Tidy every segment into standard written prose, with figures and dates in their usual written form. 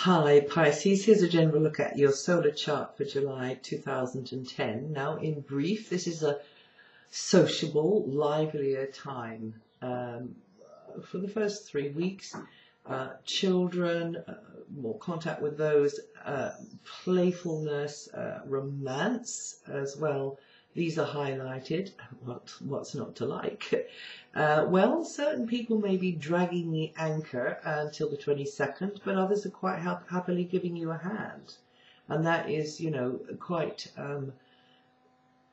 Hi Pisces, here's a general look at your solar chart for July 2010. Now in brief, this is a sociable, livelier time. For the first 3 weeks, children, more contact with those, playfulness, romance as well. These are highlighted. What's not to like? Well, certain people may be dragging the anchor until the 22nd, but others are quite happily giving you a hand. And that is, quite on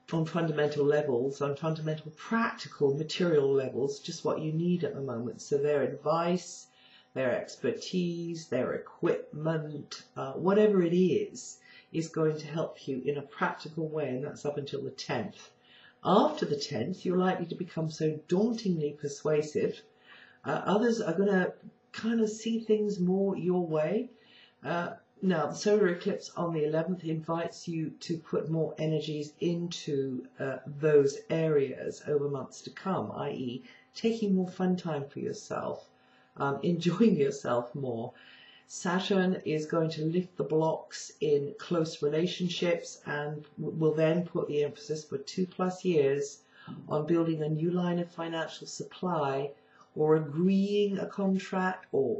fundamental levels, on fundamental practical material levels, just what you need at the moment. So their advice, their expertise, their equipment, whatever it is going to help you in a practical way, and that's up until the 10th. After the 10th, you're likely to become so dauntingly persuasive. Others are going to kind of see things more your way. Now, the solar eclipse on the 11th invites you to put more energies into those areas over months to come, i.e. taking more fun time for yourself, enjoying yourself more. Saturn is going to lift the blocks in close relationships and will then put the emphasis for 2+ years on building a new line of financial supply, or agreeing a contract, or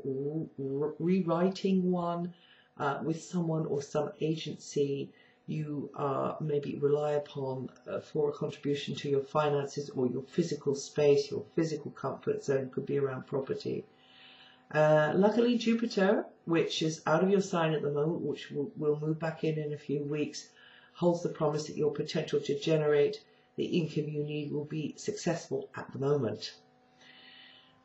rewriting one with someone or some agency you maybe rely upon for a contribution to your finances or your physical space, your physical comfort zone. Could be around property. Luckily, Jupiter, which is out of your sign at the moment, which will move back in a few weeks, holds the promise that your potential to generate the income you need will be successful at the moment.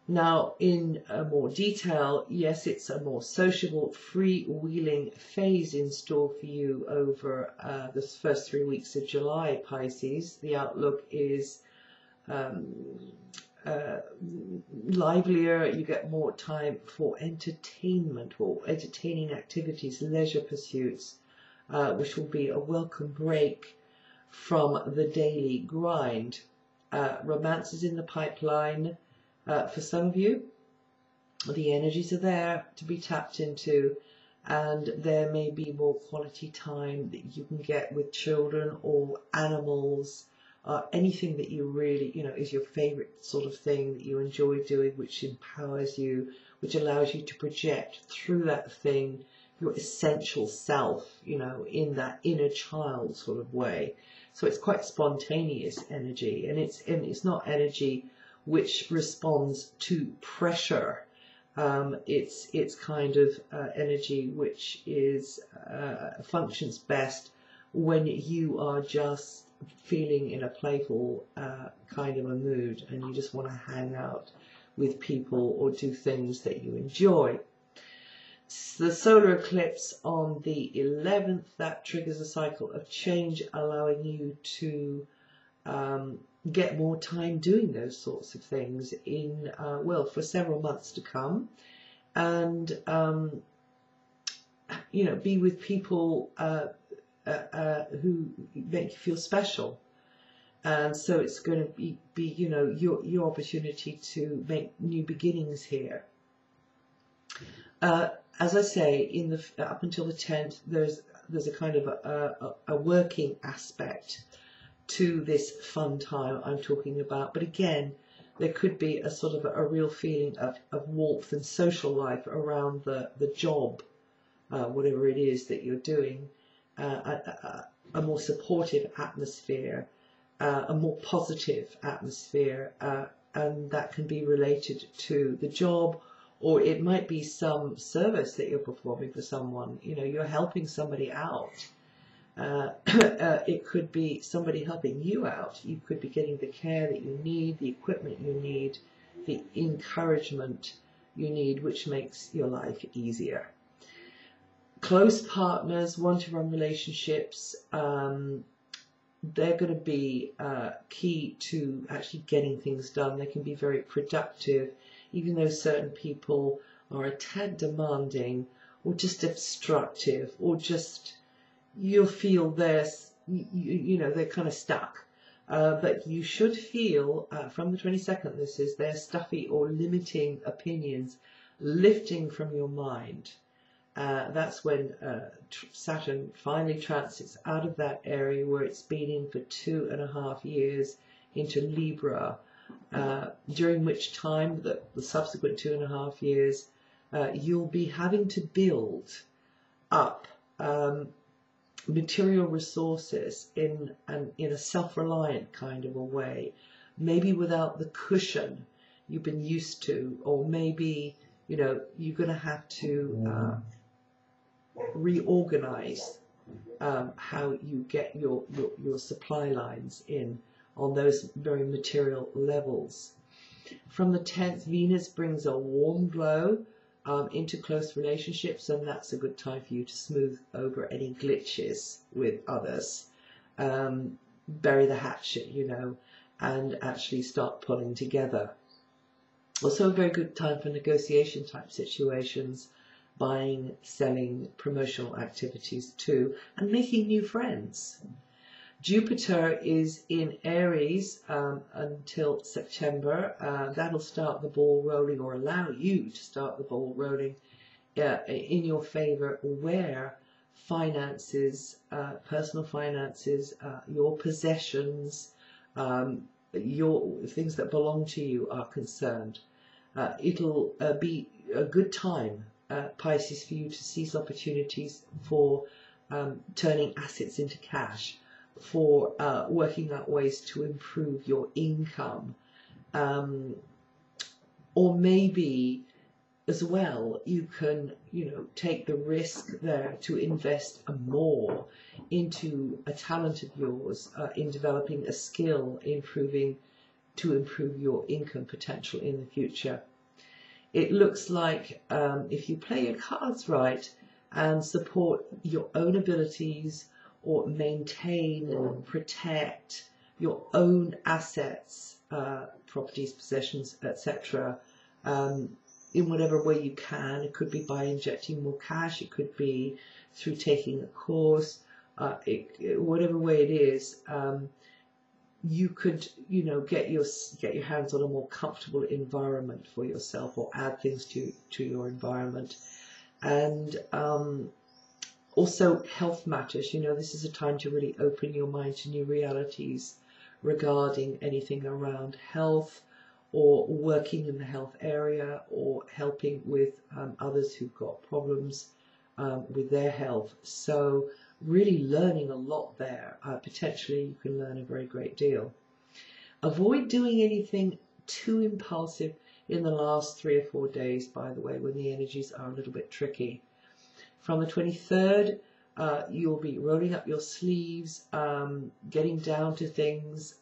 Now, in more detail, yes, it's a more sociable, freewheeling phase in store for you over the first 3 weeks of July, Pisces. The outlook is livelier. You get more time for entertainment or entertaining activities, leisure pursuits, which will be a welcome break from the daily grind. Romance is in the pipeline for some of you. The energies are there to be tapped into, and there may be more quality time that you can get with children or animals. Anything that you really, is your favorite sort of thing that you enjoy doing, which empowers you, which allows you to project through that thing your essential self, in that inner child sort of way. So it's quite spontaneous energy, and it's not energy which responds to pressure. It's kind of energy which is functions best when you are just feeling in a playful kind of a mood, and you just want to hang out with people or do things that you enjoy. The solar eclipse on the 11th, that triggers a cycle of change, allowing you to get more time doing those sorts of things in, for several months to come, and be with people who make you feel special. And so it's going to be your opportunity to make new beginnings here. As I say, up until the 10th, there's a kind of a working aspect to this fun time I'm talking about. But again, there could be a sort of a real feeling of warmth and social life around the job, whatever it is that you're doing. A more supportive atmosphere, a more positive atmosphere, and that can be related to the job, or it might be some service that you're performing for someone. You're helping somebody out. It could be somebody helping you out. You could be getting the care that you need, the equipment you need, the encouragement you need, which makes your life easier. Close partners, one-to-one relationships, they're going to be key to actually getting things done. They can be very productive, even though certain people are a tad demanding, or just obstructive, or just you'll feel they're kind of stuck. But you should feel from the 22nd, their stuffy or limiting opinions lifting from your mind. That's when Saturn finally transits out of that area where it's been in for 2.5 years into Libra, during which time, the subsequent 2.5 years, you'll be having to build up material resources in a self-reliant kind of a way, maybe without the cushion you've been used to, or maybe you're going to have to reorganize how you get your supply lines in on those very material levels. From the 10th, Venus brings a warm glow into close relationships, and that's a good time for you to smooth over any glitches with others. Bury the hatchet, and actually start pulling together. Also a very good time for negotiation type situations, buying, selling, promotional activities too, and making new friends. Jupiter is in Aries until September. That'll start the ball rolling, or allow you to start the ball rolling in your favor, where finances, personal finances, your possessions, your things that belong to you are concerned. It'll be a good time, Pisces, for you to seize opportunities for turning assets into cash, for working out ways to improve your income, or maybe as well you can take the risk there to invest more into a talent of yours, in developing a skill, to improve your income potential in the future. It looks like if you play your cards right and support your own abilities, or maintain and protect your own assets, properties, possessions, etc., in whatever way you can. It could be by injecting more cash, it could be through taking a course, whatever way it is, you could get your hands on a more comfortable environment for yourself, or add things to your environment. And also health matters. This is a time to really open your mind to new realities regarding anything around health, or working in the health area, or helping with others who've got problems with their health. So really learning a lot there. Potentially you can learn a very great deal. Avoid doing anything too impulsive in the last 3 or 4 days, by the way, when the energies are a little bit tricky. From the 23rd, you'll be rolling up your sleeves, getting down to things,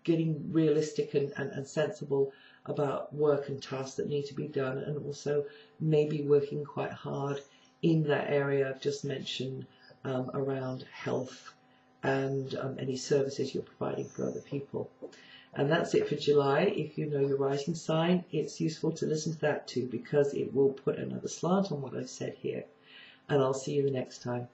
getting realistic and sensible about work and tasks that need to be done, and also maybe working quite hard in that area I've just mentioned, around health and any services you're providing for other people. And that's it for July. If you know your rising sign, it's useful to listen to that too, because it will put another slant on what I've said here. And I'll see you the next time.